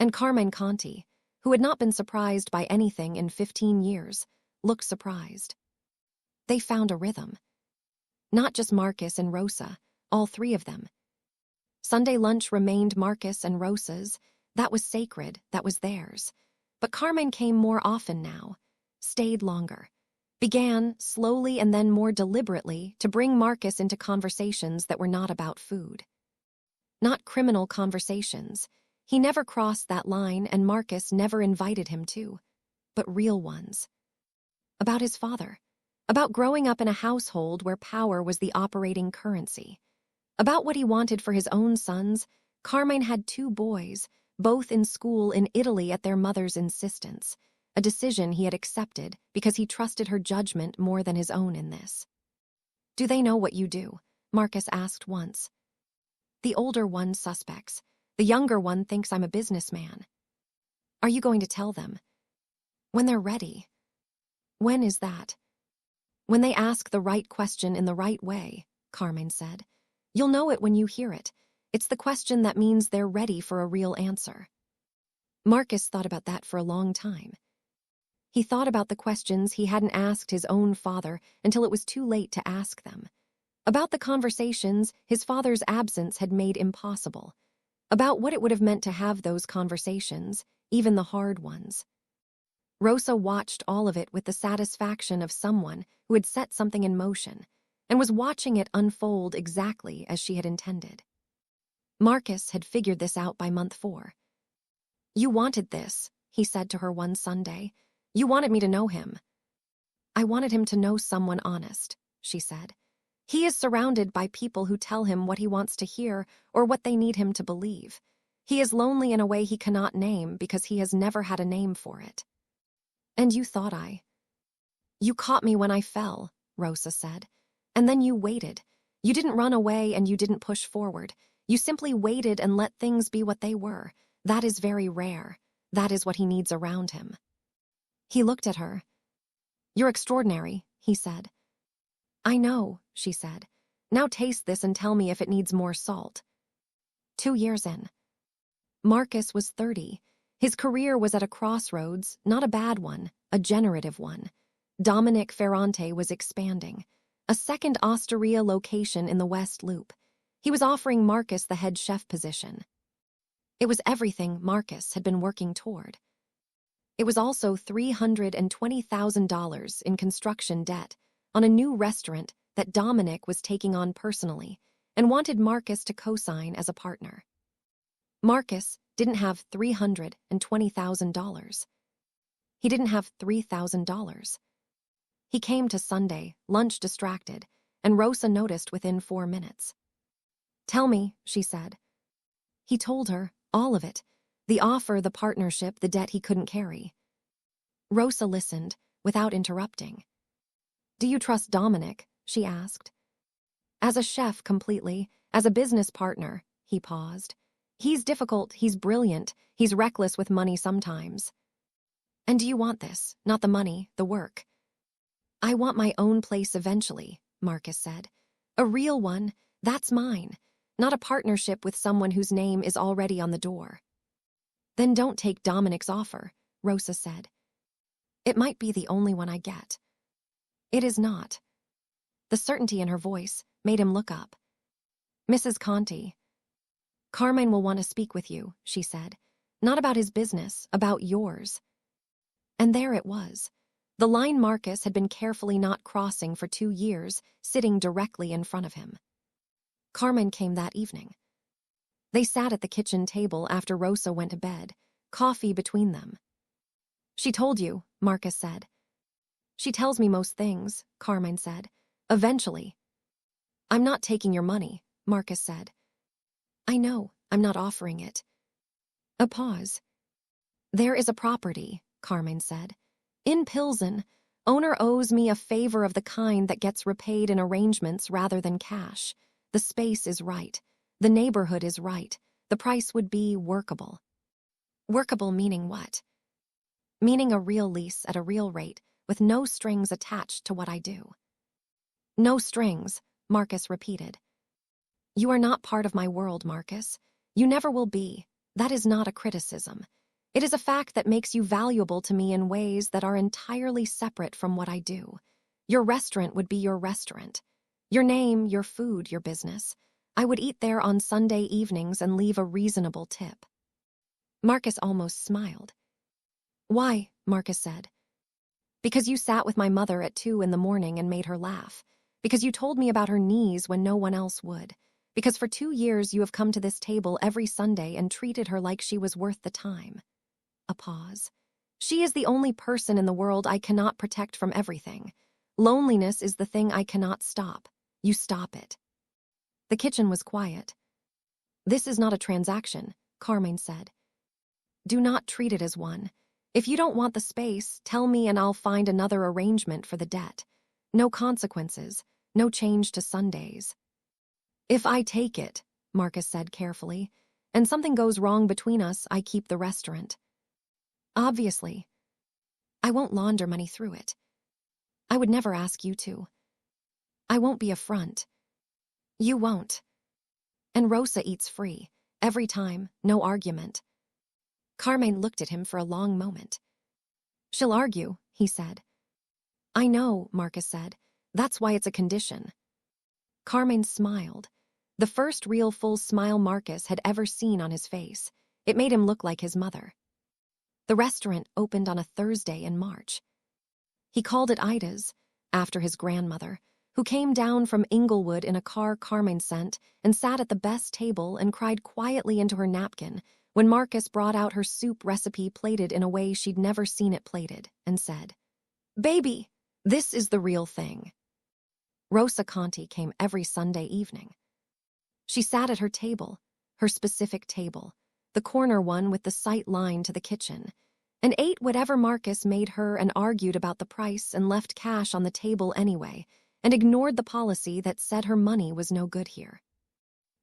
And Carmine Conti, who had not been surprised by anything in 15 years, looked surprised. They found a rhythm. Not just Marcus and Rosa, all 3 of them. Sunday lunch remained Marcus and Rosa's. That was sacred, that was theirs. But Carmen came more often now, stayed longer, began, slowly and then more deliberately, to bring Marcus into conversations that were not about food. Not criminal conversations. He never crossed that line, and Marcus never invited him to. But real ones. About his father. About growing up in a household where power was the operating currency. About what he wanted for his own sons. Carmine had 2 boys, both in school in Italy at their mother's insistence, a decision he had accepted because he trusted her judgment more than his own in this. "Do they know what you do?" Marcus asked once. The older one suspects. The younger one thinks I'm a businessman. "Are you going to tell them?" "When they're ready." "When is that?" "When they ask the right question in the right way," Carmine said. "You'll know it when you hear it. It's the question that means they're ready for a real answer." Marcus thought about that for a long time. He thought about the questions he hadn't asked his own father until it was too late to ask them. About the conversations his father's absence had made impossible. About what it would have meant to have those conversations, even the hard ones. Rosa watched all of it with the satisfaction of someone who had set something in motion and was watching it unfold exactly as she had intended. Marcus had figured this out by month 4. "You wanted this," he said to her one Sunday. "You wanted me to know him." "I wanted him to know someone honest," she said. "He is surrounded by people who tell him what he wants to hear or what they need him to believe. He is lonely in a way he cannot name because he has never had a name for it." "And you thought You caught me when I fell," Rosa said. "And then you waited. You didn't run away and you didn't push forward. You simply waited and let things be what they were. That is very rare. That is what he needs around him." He looked at her. "You're extraordinary," he said. "I know," she said. "Now taste this and tell me if it needs more salt." 2 years in. Marcus was 30. His career was at a crossroads, not a bad one, a generative one. Dominic Ferrante was expanding. A second osteria location in the West Loop. He was offering Marcus the head chef position. It was everything Marcus had been working toward. It was also $320,000 in construction debt on a new restaurant that Dominic was taking on personally and wanted Marcus to co-sign as a partner. Marcus didn't have $320,000. He didn't have $3,000. He came to Sunday, lunch distracted, and Rosa noticed within 4 minutes. "Tell me," she said. He told her, all of it. The offer, the partnership, the debt he couldn't carry. Rosa listened, without interrupting. "Do you trust Dominic?" she asked. "As a chef, completely. As a business partner," he paused. "He's difficult, he's brilliant, he's reckless with money sometimes." "And do you want this? Not the money, the work?" "I want my own place eventually," Marcus said. "A real one, that's mine. Not a partnership with someone whose name is already on the door." "Then don't take Dominic's offer," Rosa said. "It might be the only one I get." "It is not." The certainty in her voice made him look up. "Mrs. Conti." "Carmine will want to speak with you," she said. "Not about his business, about yours." And there it was. The line Marcus had been carefully not crossing for 2 years, sitting directly in front of him. Carmine came that evening. They sat at the kitchen table after Rosa went to bed, coffee between them. "She told you," Marcus said. "She tells me most things," Carmine said. "Eventually." "I'm not taking your money," Marcus said. "I know, I'm not offering it." A pause. "There is a property," Carmine said. "In Pilsen, owner owes me a favor of the kind that gets repaid in arrangements rather than cash. The space is right. The neighborhood is right. The price would be workable." Workable meaning what? "Meaning a real lease at a real rate, with no strings attached to what I do." "No strings," Marcus repeated. "You are not part of my world, Marcus. You never will be. That is not a criticism. It is a fact that makes you valuable to me in ways that are entirely separate from what I do. Your restaurant would be your restaurant. Your name, your food, your business. I would eat there on Sunday evenings and leave a reasonable tip. Marcus almost smiled. Why? Marcus said. Because you sat with my mother at 2 in the morning and made her laugh. Because you told me about her knees when no one else would. Because for 2 years you have come to this table every Sunday and treated her like she was worth the time. A pause. She is the only person in the world I cannot protect from everything. Loneliness is the thing I cannot stop. You stop it. The kitchen was quiet. This is not a transaction, Carmine said. Do not treat it as one. If you don't want the space, tell me and I'll find another arrangement for the debt. No consequences, no change to Sundays. If I take it, Marcus said carefully, and something goes wrong between us, I keep the restaurant. Obviously. I won't launder money through it. I would never ask you to. I won't be a front. You won't. And Rosa eats free, every time, no argument. Carmine looked at him for a long moment. She'll argue, he said. I know, Marcus said. That's why it's a condition. Carmine smiled. The first real full smile Marcus had ever seen on his face. It made him look like his mother. The restaurant opened on a Thursday in March. He called it Ida's, after his grandmother, who came down from Inglewood in a car Carmine sent and sat at the best table and cried quietly into her napkin when Marcus brought out her soup recipe plated in a way she'd never seen it plated, and said, Baby, this is the real thing. Rosa Conti came every Sunday evening. She sat at her table, her specific table, the corner one with the sight line to the kitchen, and ate whatever Marcus made her and argued about the price and left cash on the table anyway, and ignored the policy that said her money was no good here.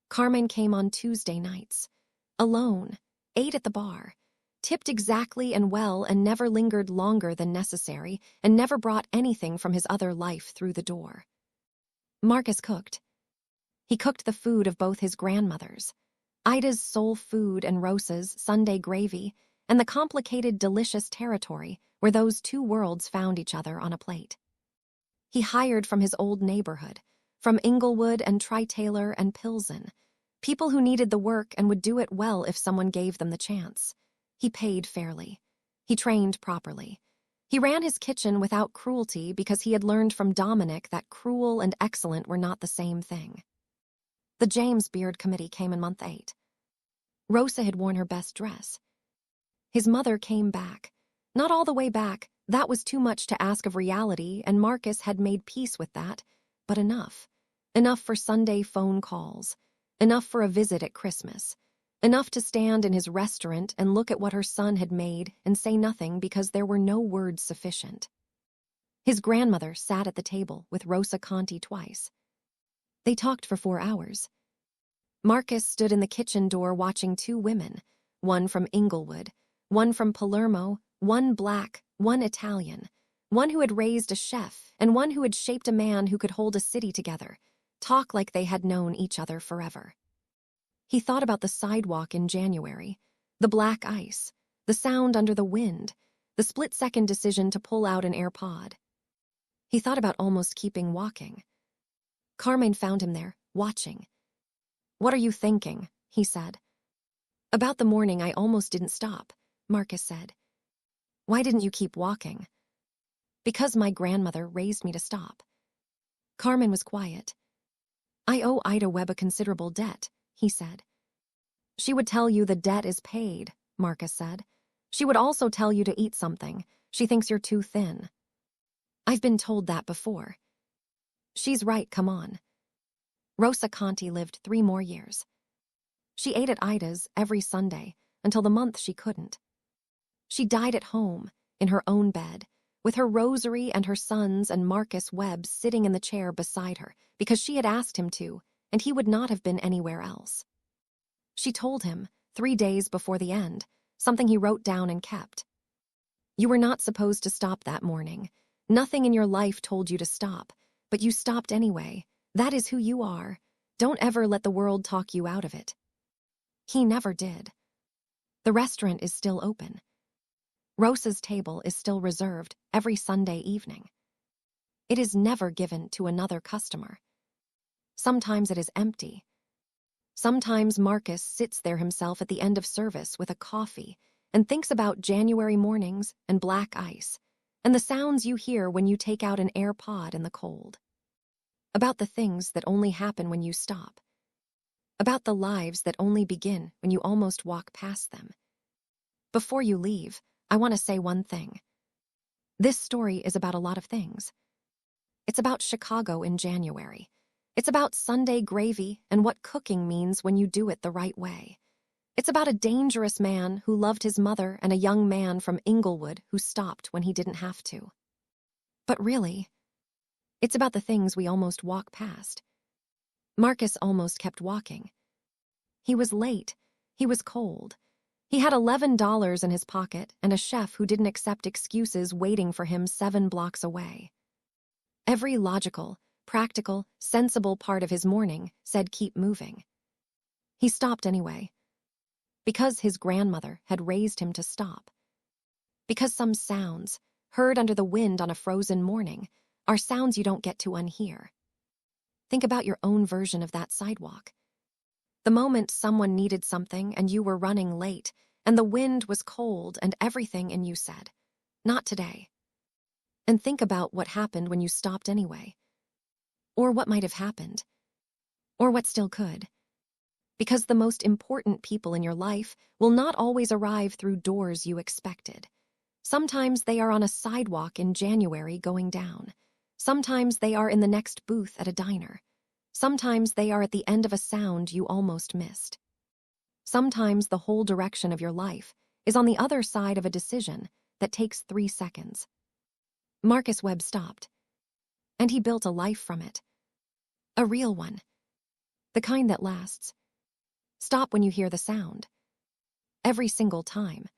Carmine came on Tuesday nights, alone, ate at the bar, tipped exactly and well and never lingered longer than necessary and never brought anything from his other life through the door. Marcus cooked. He cooked the food of both his grandmothers, Ida's soul food and Rosa's Sunday gravy, and the complicated, delicious territory where those two worlds found each other on a plate. He hired from his old neighborhood, from Inglewood and Tri-Taylor and Pilsen, people who needed the work and would do it well if someone gave them the chance. He paid fairly. He trained properly. He ran his kitchen without cruelty because he had learned from Dominic that cruel and excellent were not the same thing. The James Beard Committee came in month 8. Rosa had worn her best dress. His mother came back. Not all the way back, that was too much to ask of reality, and Marcus had made peace with that, but enough. Enough for Sunday phone calls. Enough for a visit at Christmas. Enough to stand in his restaurant and look at what her son had made and say nothing because there were no words sufficient. His grandmother sat at the table with Rosa Conti twice. They talked for 4 hours. Marcus stood in the kitchen door watching 2 women, one from Inglewood, one from Palermo, one black, one Italian, one who had raised a chef and one who had shaped a man who could hold a city together, talk like they had known each other forever. He thought about the sidewalk in January, the black ice, the sound under the wind, the split-second decision to pull out an AirPod. He thought about almost keeping walking. Carmine found him there, watching. What are you thinking? He said. About the morning I almost didn't stop, Marcus said. Why didn't you keep walking? Because my grandmother raised me to stop. Carmine was quiet. I owe Ida Webb a considerable debt, he said. She would tell you the debt is paid, Marcus said. She would also tell you to eat something. She thinks you're too thin. I've been told that before. She's right, come on. Rosa Conti lived 3 more years. She ate at Ida's every Sunday until the month she couldn't. She died at home, in her own bed, with her rosary and her sons and Marcus Webb sitting in the chair beside her because she had asked him to, and he would not have been anywhere else. She told him, 3 days before the end, something he wrote down and kept. You were not supposed to stop that morning. Nothing in your life told you to stop, but you stopped anyway. That is who you are. Don't ever let the world talk you out of it. He never did. The restaurant is still open. Rosa's table is still reserved every Sunday evening. It is never given to another customer. Sometimes it is empty. Sometimes Marcus sits there himself at the end of service with a coffee and thinks about January mornings and black ice and the sounds you hear when you take out an AirPod in the cold. About the things that only happen when you stop. About the lives that only begin when you almost walk past them. Before you leave, I want to say one thing. This story is about a lot of things. It's about Chicago in January. It's about Sunday gravy and what cooking means when you do it the right way. It's about a dangerous man who loved his mother and a young man from Inglewood who stopped when he didn't have to. But really, it's about the things we almost walk past. Marcus almost kept walking. He was late. He was cold. He had $11 in his pocket and a chef who didn't accept excuses waiting for him 7 blocks away. Every logical, practical, sensible part of his morning said keep moving. He stopped anyway. Because his grandmother had raised him to stop. Because some sounds, heard under the wind on a frozen morning, are sounds you don't get to unhear. Think about your own version of that sidewalk. The moment someone needed something and you were running late, and the wind was cold and everything, and you said, "Not today." And think about what happened when you stopped anyway. Or what might have happened. Or what still could. Because the most important people in your life will not always arrive through doors you expected. Sometimes they are on a sidewalk in January going down. Sometimes they are in the next booth at a diner. Sometimes they are at the end of a sound you almost missed. Sometimes the whole direction of your life is on the other side of a decision that takes 3 seconds. Marcus Webb stopped, and he built a life from it. A real one. The kind that lasts. Stop when you hear the sound. Every single time.